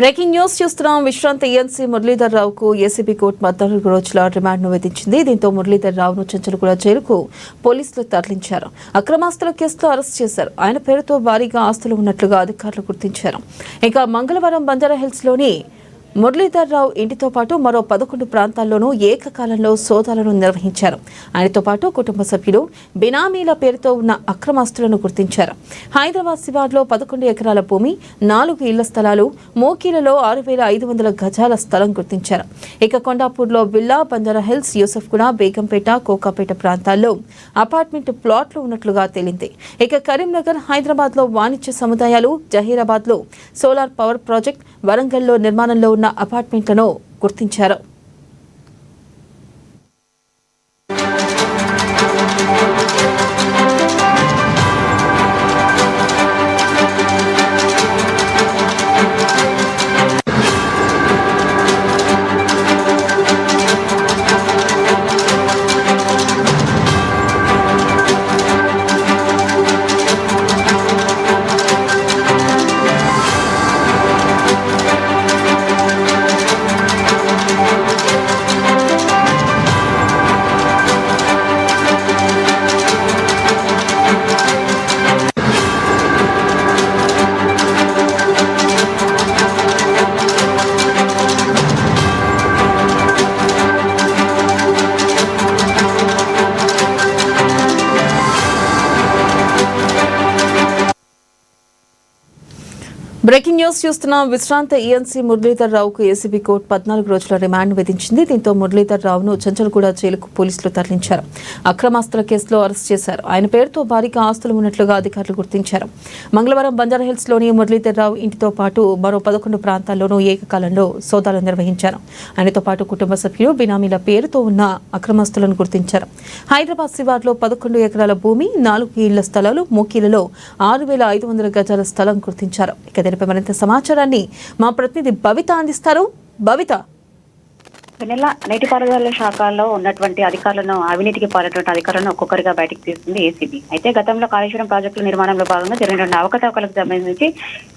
Breaking news చూస్తున్నాం. విశ్రాంత ANC Muralidhar రావుకు ఏసీబీ కోర్టు 14 రోజుల రిమాండ్ను విధించింది. దీంతో మురళీధర్ రావును చెంచల్గూడ జైలుకు పోలీసులు తరలించారు. అక్రమాస్తుల కేసులో అరెస్ట్ చేశారు. ఆయన పేరుతో భారీగా ఆస్తులు ఉన్నట్లుగా అధికారులు గుర్తించారు. ఇక మంగళవారం బంజారాహిల్స్ లోని మురళీధర్ రావు ఇంటితో పాటు మరో 11 ప్రాంతాల్లోనూ ఏకకాలంలో సోదాలను నిర్వహించారు. ఆయనతో పాటు కుటుంబ సభ్యులు బినామీల పేరుతో ఉన్న అక్రమాస్తులను గుర్తించారు. హైదరాబాద్ శివార్లో 11 ఎకరాల భూమి, 4 ఇళ్ల స్థలాలు, మోకీలలో 6,500 గజాల స్థలం గుర్తించారు. ఇక కొండాపూర్లో విల్లా, బంజారాహిల్స్, యూసఫ్గూడ, బేగంపేట, కోకాపేట ప్రాంతాల్లో అపార్ట్మెంట్ ప్లాట్లు ఉన్నట్లుగా తేలింది. ఇక కరీంనగర్, హైదరాబాద్లో వాణిజ్య సముదాయాలు, జహీరాబాద్లో సోలార్ పవర్ ప్రాజెక్ట్, వరంగల్లో నిర్మాణంలో ఉన్న అపార్ట్మెంట్లను గుర్తించారు. బ్రేకింగ్ న్యూస్ చూస్తున్నాం. విశ్రాంత ఏఎన్సీ మురళీధర్ రావుకు ఏసీబీ కోర్టు 14 రోజుల రిమాండ్ విధించింది. దీంతో మురళీధర్ రావును చెంచల్గూడ జైలుకు పోలీసులు తరలించారు. అక్రమాస్తుల కేసులో అరెస్ట్ చేశారు. ఆయన పేరుతో భారీగా ఆస్తులు ఉన్నట్లుగా అధికారులు గుర్తించారు. మంగళవారం బంజారాహిల్స్ లోని మురళీధర్ రావు ఇంటితో పాటు మరో 11 ప్రాంతాల్లోనూ ఏకకాలంలో సోదాలు నిర్వహించారు. ఆయనతో పాటు కుటుంబ సభ్యులు బినామీల పేరుతో ఉన్న అక్రమాస్తులను గుర్తించారు. హైదరాబాద్ శివార్లో 11 ఎకరాల భూమి, 4 ఇళ్ల స్థలాలు, మోకీలలో 6,500 గజాల స్థలం గుర్తించారు. ఇక మరింత సమాచారాన్ని మా ప్రతినిధి భవిత అందిస్తారు. భవిత, నీటిపారుదల శాఖలో ఉన్నటువంటి అధికారులను, అవినీతికి పాల్గొన్నటువంటి అధికారులను ఒక్కొక్కరిగా బయటకు తీస్తుంది ఏసీబీ. అయితే గతంలో కాళేశ్వరం ప్రాజెక్టుల నిర్మాణంలో భాగంగా జరిగిన అవకతవకలకు సంబంధించి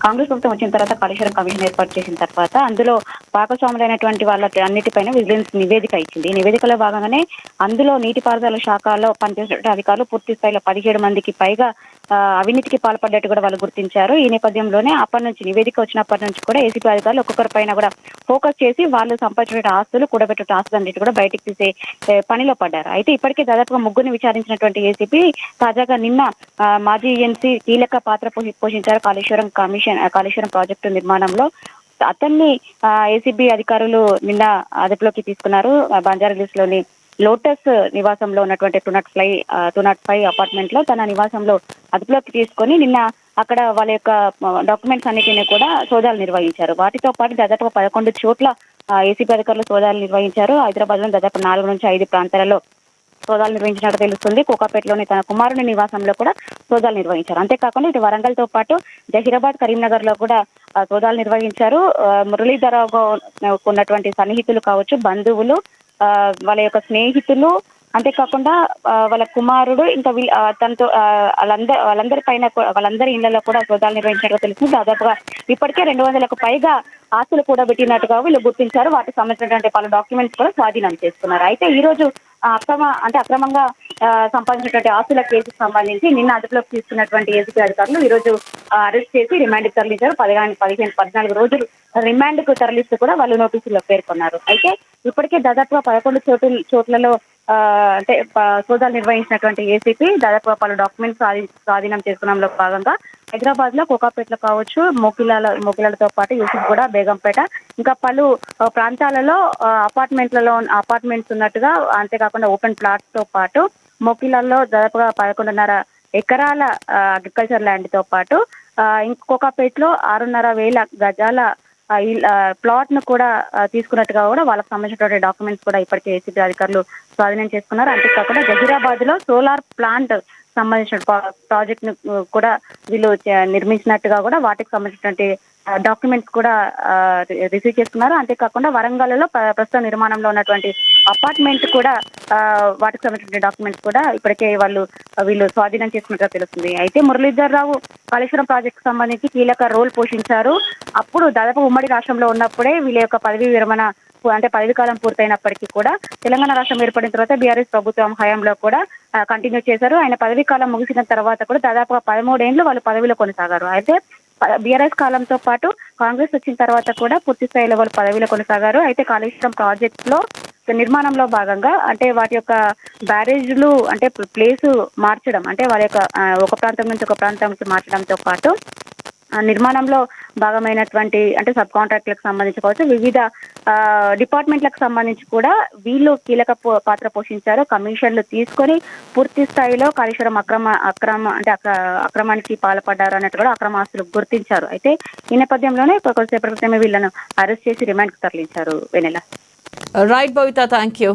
కాంగ్రెస్ ప్రభుత్వం వచ్చిన తర్వాత కాళేశ్వరం కమిషన్ ఏర్పాటు చేసిన తర్వాత అందులో భాగస్వాములైనటువంటి వాళ్ళ అన్నిటిపైన విజిలెన్స్ నివేదిక ఇచ్చింది. ఈ నివేదికలో భాగంగానే అందులో నీటిపారుదల శాఖలో పనిచేసే అధికారులు పూర్తి స్థాయిలో 17 మందికి పైగా అవినీతికి పాల్పడ్డట్టు కూడా వాళ్ళు గుర్తించారు. ఈ నేపథ్యంలోనే అప్పటి నుంచి నివేదిక వచ్చినప్పటి నుంచి కూడా ఏసీపీ అధికారులు ఒక్కొక్కరి పైన కూడా ఫోకస్ చేసి వాళ్ళు సంపాదించిన ఆస్తులు, కూడబెట్టిన ఆస్తులు అన్నిటి కూడా బయటకు తీసే పనిలో పడ్డారు. అయితే ఇప్పటికే దాదాపుగా 3 విచారించినటువంటి ఏసీపీ తాజాగా నిన్న మాజీ ఏఎన్సీ కీలక పాత్ర పోషించారు కాళేశ్వరం ప్రాజెక్టు నిర్మాణంలో. అతన్ని ఏసీబీ అధికారులు నిన్న అదుపులోకి తీసుకున్నారు. బంజారాహిల్స్ లోని లోటస్ నివాసంలో ఉన్నటువంటి 205 అపార్ట్మెంట్ లో తన నివాసంలో అదుపులోకి తీసుకొని నిన్న అక్కడ వాళ్ళ యొక్క డాక్యుమెంట్స్ అన్నిటిని కూడా సోదాలు నిర్వహించారు. వాటితో పాటు దాదాపు 11 చోట్ల ఏసీబీ అధికారులు సోదాలు నిర్వహించారు. హైదరాబాద్ లో దాదాపు 4 నుంచి 5 ప్రాంతాలలో సోదాలు నిర్వహించినట్టు తెలుస్తుంది. కోకాపేటలోని తన కుమారుని నివాసంలో కూడా సోదాలు నిర్వహించారు. అంతేకాకుండా ఇటు వరంగల్ తో పాటు జహీరాబాద్, కరీంనగర్ లో కూడా సోదాలు నిర్వహించారు. మురళీధర్ ఉన్నటువంటి సన్నిహితులు కావచ్చు, బంధువులు, వాళ్ళ యొక్క స్నేహితులు, అంతేకాకుండా వాళ్ళ కుమారుడు, ఇంకా తనతో వాళ్ళందరి ఇళ్లలో కూడా సోదాలు నిర్వహించినట్టు తెలుస్తుంది. దాదాపుగా ఇప్పటికే 200లకు పైగా ఆస్తులు కూడా పెట్టినట్టుగా వీళ్ళు గుర్తించారు. వాటికి సంబంధించినటువంటి పలు డాక్యుమెంట్స్ కూడా స్వాధీనం చేసుకున్నారు. అయితే ఈ రోజు అక్రమంగా సంపాదించినటువంటి ఆస్తుల కేసుకు సంబంధించి నిన్న అదుపులోకి తీసుకున్నటువంటి ఏసీపీ అధికారులు ఈ రోజు అరెస్ట్ చేసి రిమాండ్ కు తరలించారు. 14 రోజులు రిమాండ్ కు తరలిస్తూ కూడా వాళ్ళు నోటీసుల్లో పేర్కొన్నారు. అయితే ఇప్పటికే దాదాపుగా 11 చోట్లలో అంటే సోదాలు నిర్వహించినటువంటి ఏసీపీ దాదాపుగా పలు డాక్యుమెంట్స్ స్వాధీనం చేసుకున్నంలో భాగంగా హైదరాబాద్ లో కోకాపేటలో కావచ్చు, మోకిలాలతో పాటు యూసఫ్గూడ, బేగంపేట, ఇంకా పలు ప్రాంతాలలో అపార్ట్మెంట్స్ ఉన్నట్టుగా, అంతేకాకుండా ఓపెన్ ప్లాట్స్ తో పాటు మోకిలాల్లో దాదాపుగా 11.5 ఎకరాల అగ్రికల్చర్ ల్యాండ్ తో పాటు కోకాపేటలో 6,500 గజాల ప్లాట్ ను కూడా తీసుకున్నట్టుగా కూడా వాళ్ళకి సంబంధించినటువంటి డాక్యుమెంట్స్ కూడా ఇప్పటికే ఏసీబీ అధికారులు స్వాధీనం చేసుకున్నారు. అంతేకాకుండా జహీరాబాద్ లో సోలార్ ప్లాంట్ సంబంధించిన ప్రాజెక్ట్ ను కూడా వీళ్ళు నిర్మించినట్టుగా కూడా వాటికి సంబంధించినటువంటి డాక్యుమెంట్స్ కూడా రిసీవ్ చేసుకున్నారు. అంతేకాకుండా వరంగల్లో ప్రస్తుత నిర్మాణంలో ఉన్నటువంటి అపార్ట్మెంట్ కూడా వాటికి సంబంధించిన డాక్యుమెంట్స్ కూడా ఇప్పటికే వీళ్ళు స్వాధీనం చేసుకున్నట్టుగా తెలుస్తుంది. అయితే మురళీధర్ రావు కాళేశ్వరం ప్రాజెక్టు సంబంధించి కీలక రోల్ పోషించారు. అప్పుడు దాదాపు ఉమ్మడి రాష్ట్రంలో ఉన్నప్పుడే వీళ్ళ యొక్క పదవీ విరమణ అంటే పదవి కాలం పూర్తయినప్పటికీ కూడా తెలంగాణ రాష్ట్రం ఏర్పడిన తర్వాత బీఆర్ఎస్ ప్రభుత్వం హయాంలో కూడా కంటిన్యూ చేశారు. ఆయన పదవీ కాలం ముగిసిన తర్వాత కూడా దాదాపుగా 13 ఏళ్లు వాళ్ళు పదవిలో కొనసాగారు. అయితే బీఆర్ఎస్ కాలంతో పాటు కాంగ్రెస్ వచ్చిన తర్వాత కూడా పూర్తి స్థాయిలో వాళ్ళు పదవిలో కొనసాగారు. అయితే కాళేశ్వరం ప్రాజెక్టులో నిర్మాణంలో భాగంగా అంటే వాటి యొక్క బ్యారేజ్లు అంటే ప్లేస్ మార్చడం అంటే వారి యొక్క ఒక ప్రాంతం నుంచి ఒక ప్రాంతానికి మార్చడంతో పాటు నిర్మాణంలో భాగమైనటువంటి అంటే సబ్ కాంట్రాక్టులకు సంబంధించి కావచ్చు వివిధ డిపార్ట్మెంట్లకు సంబంధించి కూడా వీళ్ళు కీలక పాత్ర పోషించారు. కమిషన్లు తీసుకొని పూర్తి స్థాయిలో కాళేశ్వరం అక్రమానికి పాల్పడ్డారు అన్నట్టు కూడా అక్రమ ఆస్తులు గుర్తించారు. అయితే ఈ నేపథ్యంలోనే కొద్దిసేపటి క్రితమే వీళ్ళను అరెస్ట్ చేసి రిమాండ్కి తరలించారు. Vennela. Right Bhavitha, thank you.